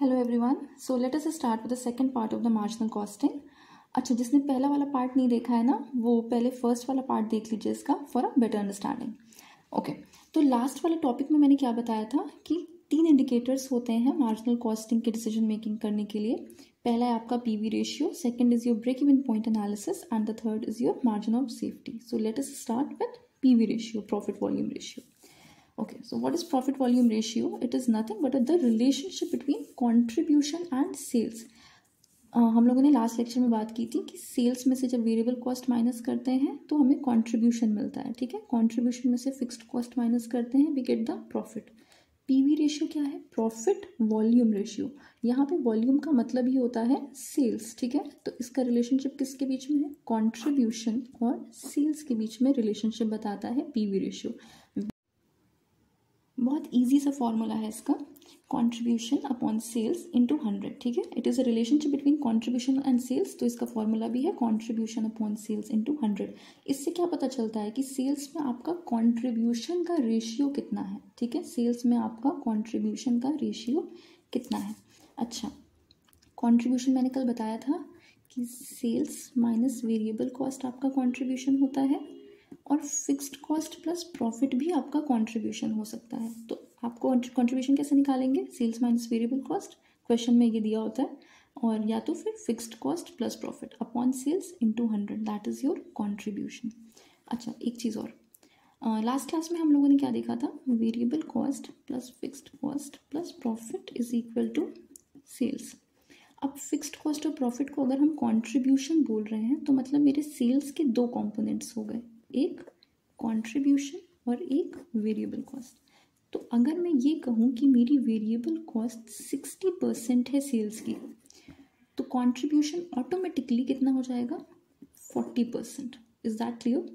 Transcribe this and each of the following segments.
Hello everyone, so let us start with the second part of the marginal costing. अच्छा, जिसने पहला वाला part नहीं देखा है ना, वो पहले फर्स्ट वाला पार्ट देख लीजिए इसका for a better understanding. Okay, तो लास्ट वाले टॉपिक में मैंने क्या बताया था कि 3 इंडिकेटर्स होते हैं मार्जिनल कॉस्टिंग के डिसीजन मेकिंग करने के लिए। पहला है आपका PV ratio, second is your break even point analysis and the third is your margin of safety. So let us start with PV ratio, profit volume ratio. Okay, so what is profit volume ratio? It is nothing but the relationship between contribution and sales. हम लोगों ने last lecture में बात की थी कि sales में से जब वेरिएबल कॉस्ट माइनस करते हैं तो हमें कंट्रीब्यूशन मिलता है. ठीक है, कंट्रीब्यूशन में से फिक्स्ड कॉस्ट माइनस करते हैं, we get the profit. PV ratio क्या है? Profit volume ratio. यहाँ पे वॉल्यूम का मतलब ही होता है सेल्स. ठीक है, तो इसका रिलेशनशिप किसके बीच में है? कंट्रीब्यूशन और सेल्स के बीच में रिलेशनशिप बताता है पीवी रेशियो. बहुत इजी सा फॉर्मूला है इसका, कंट्रीब्यूशन अपॉन सेल्स इंटू 100. ठीक है, it is a relationship between contribution and sales, तो इसका फॉर्मूला भी है कंट्रीब्यूशन अपॉन सेल्स इंटू 100. इससे क्या पता चलता है कि सेल्स में आपका कंट्रीब्यूशन का रेशियो कितना है. ठीक है, सेल्स में आपका कंट्रीब्यूशन का रेशियो कितना है. अच्छा, कंट्रीब्यूशन मैंने कल बताया था कि सेल्स माइनस वेरिएबल कॉस्ट आपका कंट्रीब्यूशन होता है और फिक्स्ड कॉस्ट प्लस प्रॉफिट भी आपका कंट्रीब्यूशन हो सकता है. तो आपको कंट्रीब्यूशन कैसे निकालेंगे? Sales minus variable cost, question में ये दिया होता है, और या तो फिर fixed cost plus profit upon sales into 100, that is your contribution. अच्छा, एक चीज़ और, लास्ट क्लास में हम लोगों ने क्या देखा था? Variable cost plus fixed cost plus profit is equal to sales. अब फिक्स्ड कॉस्ट और प्रॉफिट को अगर हम कंट्रीब्यूशन बोल रहे हैं तो मतलब मेरे सेल्स के 2 कंपोनेंट्स हो गए, एक कंट्रीब्यूशन और एक वेरिएबल कॉस्ट. तो अगर मैं ये कहूँ कि मेरी वेरिएबल कॉस्ट 60% है सेल्स की, तो कंट्रीब्यूशन ऑटोमेटिकली कितना हो जाएगा? 40%. Is that clear?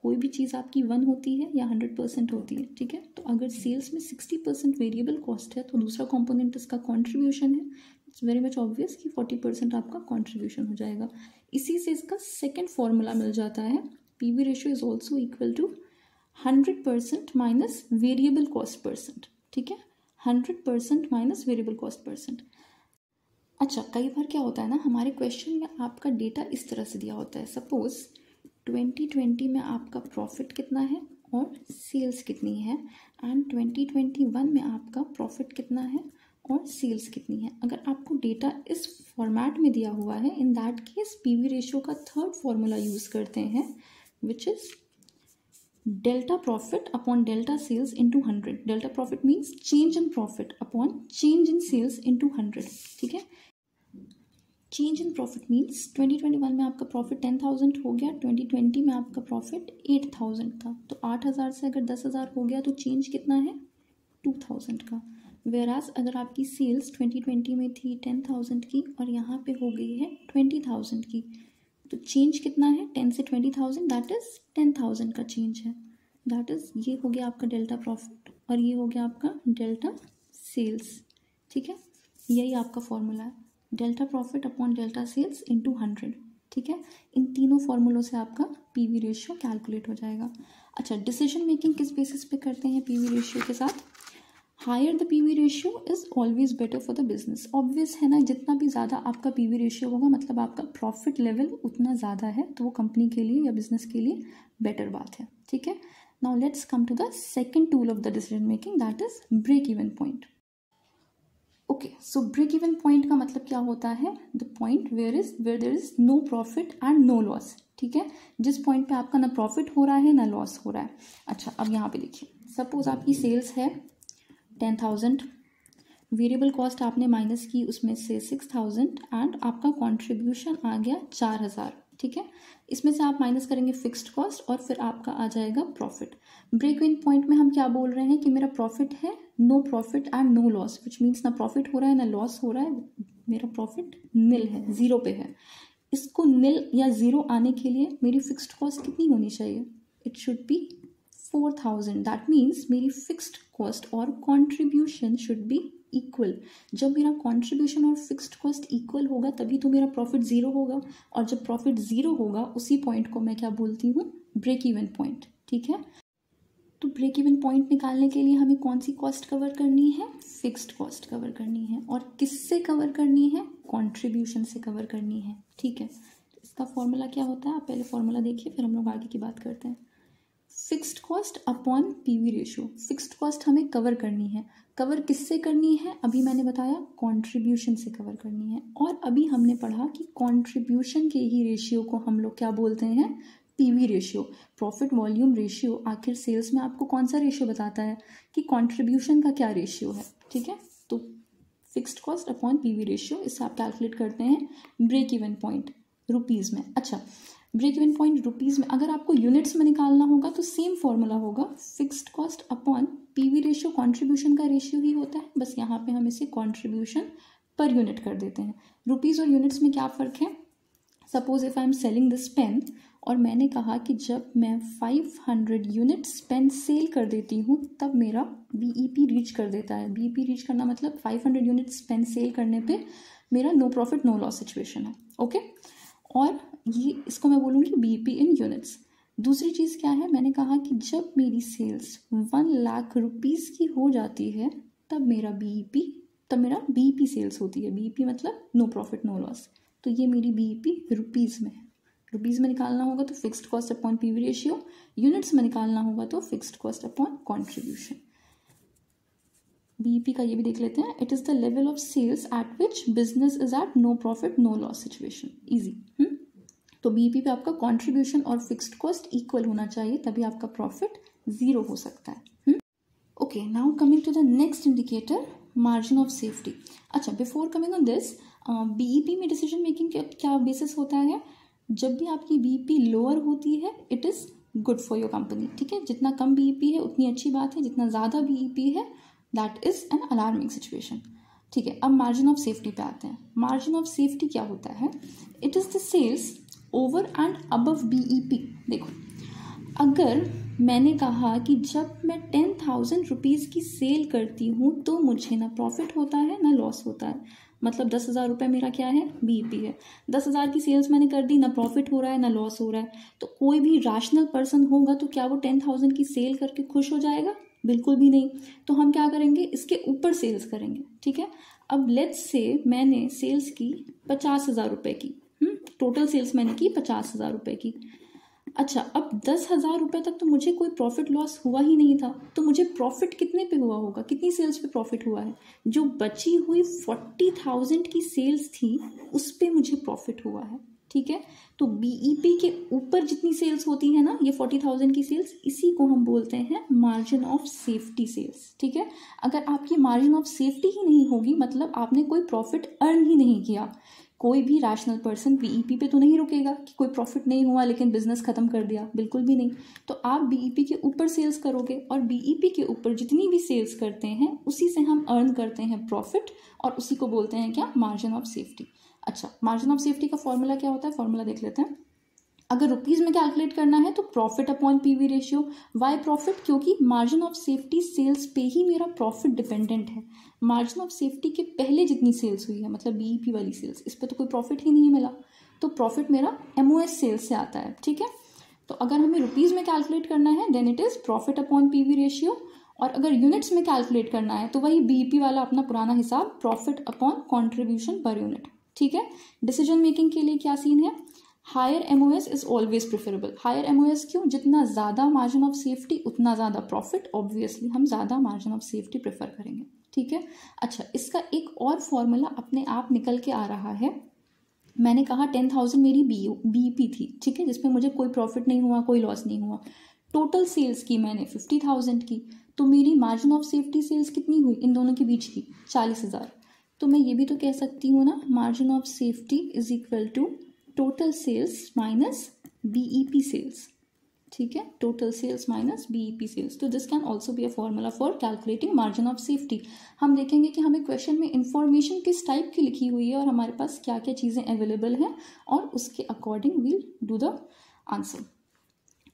कोई भी चीज़ आपकी 1 होती है या 100% होती है. ठीक है, तो अगर सेल्स में 60% वेरिएबल कॉस्ट है तो दूसरा कंपोनेंट इसका कंट्रीब्यूशन है. इट्स वेरी मच ऑब्वियस कि 40% आपका कंट्रीब्यूशन हो जाएगा. इसी से इसका सेकेंड फॉर्मूला मिल जाता है, PV ratio is also equal to 100% minus variable cost percent. ठीक है, 100% minus variable cost percent. अच्छा, कई बार क्या होता है ना, हमारे क्वेश्चन में आपका डेटा इस तरह से दिया होता है. सपोज 2020 में आपका प्रॉफिट कितना है और सेल्स कितनी है, एंड 2021 में आपका प्रॉफिट कितना है और सेल्स कितनी है. अगर आपको डेटा इस फॉर्मेट में दिया हुआ है, in that case PV ratio का थर्ड फॉर्मूला यूज करते हैं, which is delta profit upon delta sales into 100. Delta profit means change in profit upon change in sales into 100. ठीक है, चेंज इन प्रॉफिट मीन्स 2021 में आपका profit 10,000 हो गया, 2020 में आपका प्रॉफिट 8,000 था, तो 8,000 से अगर 10,000 हो गया तो चेंज कितना है? 2,000 का. वेराज अगर आपकी सेल्स 2020 में थी 10,000 की और यहाँ पे हो गई है 20,000 की, तो चेंज कितना है? 10 से 20,000, दैट इज 10,000 का चेंज है. दैट इज, ये हो गया आपका डेल्टा प्रॉफिट और ये हो गया आपका डेल्टा सेल्स. ठीक है, यही आपका फॉर्मूला है, delta profit upon delta sales into 100. ठीक है, इन तीनों फॉर्मूलों से आपका पीवी रेशियो कैलकुलेट हो जाएगा. अच्छा, डिसीजन मेकिंग किस बेसिस पे करते हैं पीवी रेशियो के साथ? Higher the PV ratio is always better for the business. Obvious है ना, जितना भी ज़्यादा आपका पीवी रेशियो होगा मतलब आपका प्रॉफिट लेवल उतना ज़्यादा है, तो वो कंपनी के लिए या बिजनेस के लिए बेटर बात है. ठीक है, now let's come to the second tool of the decision making, that is break even point. Okay, so break even point का मतलब क्या होता है? The point where there is no profit and no loss. ठीक है, जिस point पे आपका ना प्रॉफिट हो रहा है ना लॉस हो रहा है. अच्छा, अब यहाँ पे देखिए, सपोज आपकी सेल्स है 10,000, वेरिएबल कॉस्ट आपने माइनस की उसमें से 6,000 एंड आपका कंट्रीब्यूशन आ गया 4,000. ठीक है, इसमें से आप माइनस करेंगे फिक्स्ड कॉस्ट और फिर आपका आ जाएगा प्रॉफिट. ब्रेक इवन पॉइंट में हम क्या बोल रहे हैं कि मेरा प्रॉफिट है no profit and no loss, which means ना प्रॉफिट हो रहा है ना लॉस हो रहा है, मेरा प्रॉफिट निल है, 0 पे है. इसको निल या 0 आने के लिए मेरी फिक्स्ड कॉस्ट कितनी होनी चाहिए? It should be 4,000. That means मेरी फिक्स्ड कॉस्ट और कंट्रीब्यूशन शुड बी इक्वल. जब मेरा कंट्रीब्यूशन और फिक्स्ड कॉस्ट इक्वल होगा तभी तो मेरा प्रॉफिट 0 होगा, और जब प्रॉफिट 0 होगा उसी पॉइंट को मैं क्या बोलती हूँ? Break even point. ठीक है, तो ब्रेक इवन पॉइंट निकालने के लिए हमें कौन सी कॉस्ट कवर करनी है? फिक्स्ड कॉस्ट कवर करनी है। और किससे कवर करनी है? कंट्रीब्यूशन से कवर करनी है। ठीक है, तो इसका फॉर्मूला क्या होता है? आप पहले फॉर्मूला देखिए, फिर हम लोग आगे की बात करते हैं। Fixed cost upon PV ratio. Fixed cost हमें कवर करनी है। कवर किससे करनी है? अभी मैंने बताया कंट्रीब्यूशन से कवर करनी है। और अभी हमने पढ़ा कि कंट्रीब्यूशन के ही रेशियो को हम लोग क्या बोलते हैं? PV ratio, profit volume ratio. आखिर सेल्स में आपको कौन सा रेशियो बताता है कि कंट्रीब्यूशन का क्या रेशियो है? ठीक है, तो fixed cost upon PV ratio, इससे आप कैलकुलेट करते हैं ब्रेक इवन पॉइंट रुपीज़ में। अच्छा, ब्रेक इवन पॉइंट रुपीज़ में अगर आपको यूनिट्स में निकालना होगा तो सेम फॉर्मूला होगा, fixed cost upon PV ratio contribution का रेशियो ही होता है, बस यहाँ पे हम इसे कंट्रीब्यूशन पर यूनिट कर देते हैं। रुपीज़ और यूनिट्स में क्या फ़र्क है? Suppose if I am selling this pen और मैंने कहा कि जब मैं 500 यूनिट्स पेन सेल कर देती हूँ तब मेरा बीईपी रीच कर देता है। बीईपी रीच करना मतलब 500 यूनिट्स पेन सेल करने पे मेरा no profit no loss situation है। ओके, और ये इसको मैं बोलूँगी बीईपी इन यूनिट्स। दूसरी चीज़ क्या है? मैंने कहा कि जब मेरी सेल्स 1 लाख रुपीज़ की हो जाती है तब मेरा बीईपी सेल्स होती है। बीईपी मतलब नो प्रॉफिट नो लॉस। तो ये मेरी बीईपी रुपीज़ में है। रुपीज़ में निकालना होगा तो fixed cost upon PV ratio, units में निकालना होगा तो fixed cost upon contribution. BEP का ये भी देख लेते हैं। It is the level of sales at which business is at no profit no loss situation. Easy. तो बीईपी पे आपका कंट्रीब्यूशन और फिक्स्ड कॉस्ट इक्वल होना चाहिए, तभी आपका प्रॉफिट 0 हो सकता है। Okay, now coming to the next indicator, margin of safety. अच्छा, before coming on this, BEP में डिसीजन मेकिंग क्या बेसिस होता है? जब भी आपकी बीईपी लोअर होती है it is good for your company. ठीक है, जितना कम बीईपी है उतनी अच्छी बात है, जितना ज़्यादा बीईपी है that is an alarming situation. ठीक है, अब मार्जिन ऑफ सेफ्टी पे आते हैं। मार्जिन ऑफ सेफ्टी क्या होता है? It is the sales over and above BEP. देखो, अगर मैंने कहा कि जब मैं 10,000 रुपीज़ की सेल करती हूँ तो मुझे ना प्रॉफिट होता है ना लॉस होता है, मतलब 10,000 रुपये मेरा क्या है? बीईपी है। 10,000 की सेल्स मैंने कर दी, ना प्रॉफिट हो रहा है ना लॉस हो रहा है, तो कोई भी रैशनल पर्सन होगा तो क्या वो 10,000 की सेल करके खुश हो जाएगा? बिल्कुल भी नहीं। तो हम क्या करेंगे? इसके ऊपर सेल्स करेंगे। ठीक है, अब लेट्स से मैंने सेल्स की 50,000 रुपये की, टोटल सेल्स मैंने की 50,000 रुपये की। अच्छा, अब 10,000 रुपये तक तो मुझे कोई प्रॉफिट लॉस हुआ ही नहीं था, तो मुझे प्रॉफिट कितने पे हुआ होगा? कितनी सेल्स पे प्रॉफिट हुआ है? जो बची हुई 40,000 की सेल्स थी उस पे मुझे प्रॉफिट हुआ है। ठीक है, तो बीईपी के ऊपर जितनी सेल्स होती है ना, ये 40,000 की सेल्स, इसी को हम बोलते हैं मार्जिन ऑफ सेफ्टी सेल्स। ठीक है, अगर आपकी मार्जिन ऑफ सेफ्टी ही नहीं होगी मतलब आपने कोई प्रॉफिट अर्न ही नहीं किया। कोई भी रैशनल पर्सन बीईपी पे तो नहीं रुकेगा कि कोई प्रॉफिट नहीं हुआ लेकिन बिजनेस खत्म कर दिया, बिल्कुल भी नहीं। तो आप बीईपी के ऊपर सेल्स करोगे और बीईपी के ऊपर जितनी भी सेल्स करते हैं उसी से हम अर्न करते हैं प्रॉफिट, और उसी को बोलते हैं क्या? Margin of safety. अच्छा, मार्जिन ऑफ सेफ्टी का फॉर्मूला क्या होता है? फॉर्मूला देख लेते हैं। अगर रुपीज़ में कैलकुलेट करना है तो profit upon PV ratio. Why profit? क्योंकि मार्जिन ऑफ सेफ्टी सेल्स पे ही मेरा प्रॉफिट डिपेंडेंट है। मार्जिन ऑफ सेफ्टी के पहले जितनी सेल्स हुई है मतलब बीईपी वाली सेल्स, इस पर तो कोई प्रॉफिट ही नहीं मिला, तो प्रॉफिट मेरा एमओएस सेल्स से आता है। ठीक है, तो अगर हमें रुपीज़ में कैलकुलेट करना है then it is profit upon PV ratio, और अगर यूनिट्स में कैलकुलेट करना है तो वही बीईपी वाला अपना पुराना हिसाब, profit upon contribution per unit. ठीक है, डिसीजन मेकिंग के लिए क्या सीन है? Higher MOS is always preferable. Higher MOS क्यों? जितना ज़्यादा मार्जिन ऑफ सेफ्टी उतना ज़्यादा प्रॉफिट, ऑब्वियसली हम ज़्यादा मार्जिन ऑफ सेफ्टी प्रेफर करेंगे। ठीक है, अच्छा, इसका एक और फॉर्मूला अपने आप निकल के आ रहा है। मैंने कहा 10,000 मेरी बीईपी थी, ठीक है, जिसमें मुझे कोई प्रॉफिट नहीं हुआ, कोई लॉस नहीं हुआ। टोटल सेल्स की मैंने 50,000 की, तो मेरी मार्जिन ऑफ सेफ्टी सेल्स कितनी हुई इन दोनों के बीच की? 40,000। तो मैं ये भी तो कह सकती हूँ ना, margin of safety is equal to total sales minus BEP sales. ठीक है, total sales minus BEP sales. तो this can also be a formula for calculating margin of safety. हम देखेंगे कि हमें क्वेश्चन में इंफॉर्मेशन किस टाइप की लिखी हुई है और हमारे पास क्या क्या चीज़ें अवेलेबल हैं, और उसके according we'll do the answer.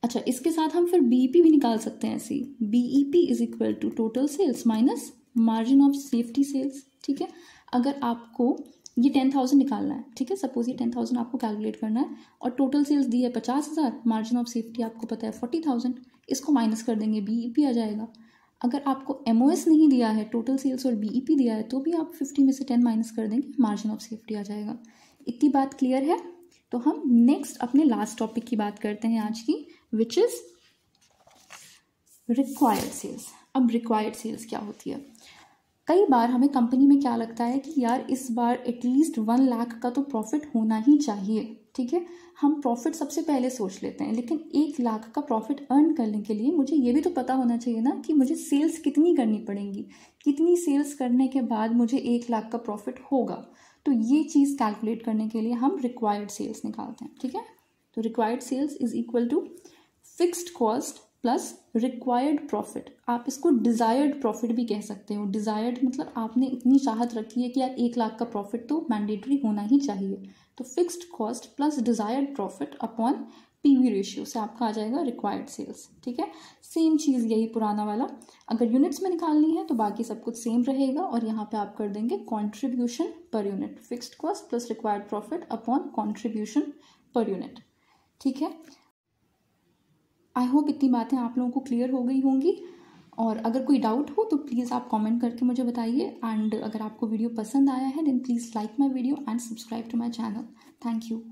अच्छा, इसके साथ हम फिर बीईपी भी निकाल सकते हैं ऐसे ही। BEP is equal to total sales minus margin of safety sales, ठीक है। अगर आपको ये 10,000 निकालना है, ठीक है, सपोज ये 10,000 आपको कैलकुलेट करना है और टोटल सेल्स दी है 50,000, मार्जिन ऑफ सेफ्टी आपको पता है 40,000, इसको माइनस कर देंगे, बीईपी आ जाएगा। अगर आपको एमओएस नहीं दिया है, टोटल सेल्स और बीईपी दिया है, तो भी आप 50 में से 10 माइनस कर देंगे, मार्जिन ऑफ सेफ्टी आ जाएगा। इतनी बात क्लियर है। तो हम नेक्स्ट अपने लास्ट टॉपिक की बात करते हैं आज की, विच इज रिक्वायर्ड सेल्स। अब रिक्वायर्ड सेल्स क्या होती है? कई बार हमें कंपनी में क्या लगता है कि यार इस बार एटलीस्ट 1 लाख का तो प्रॉफिट होना ही चाहिए, ठीक है। हम प्रॉफिट सबसे पहले सोच लेते हैं, लेकिन 1 लाख का प्रॉफिट अर्न करने के लिए मुझे ये भी तो पता होना चाहिए ना कि मुझे सेल्स कितनी करनी पड़ेंगी, कितनी सेल्स करने के बाद मुझे 1 लाख का प्रॉफिट होगा। तो ये चीज़ कैलकुलेट करने के लिए हम रिक्वायर्ड सेल्स निकालते हैं, ठीक है। तो required sales is equal to fixed cost plus required profit. आप इसको डिज़ायर्ड प्रॉफिट भी कह सकते हो। डिज़ायर्ड मतलब आपने इतनी चाहत रखी है कि यार 1 लाख का प्रॉफिट तो मैंडेटरी होना ही चाहिए, तो fixed cost plus desired profit upon PV ratio से आपका आ जाएगा रिक्वायर्ड सेल्स, ठीक है। सेम चीज़ यही पुराना वाला, अगर यूनिट्स में निकालनी है तो बाकी सब कुछ सेम रहेगा और यहाँ पे आप कर देंगे contribution per unit, fixed cost plus required profit upon contribution per unit, ठीक है। आई होप इतनी बातें आप लोगों को क्लियर हो गई होंगी, और अगर कोई डाउट हो तो प्लीज़ आप कमेंट करके मुझे बताइए। एंड अगर आपको वीडियो पसंद आया है then please like my video and subscribe to my channel. Thank you.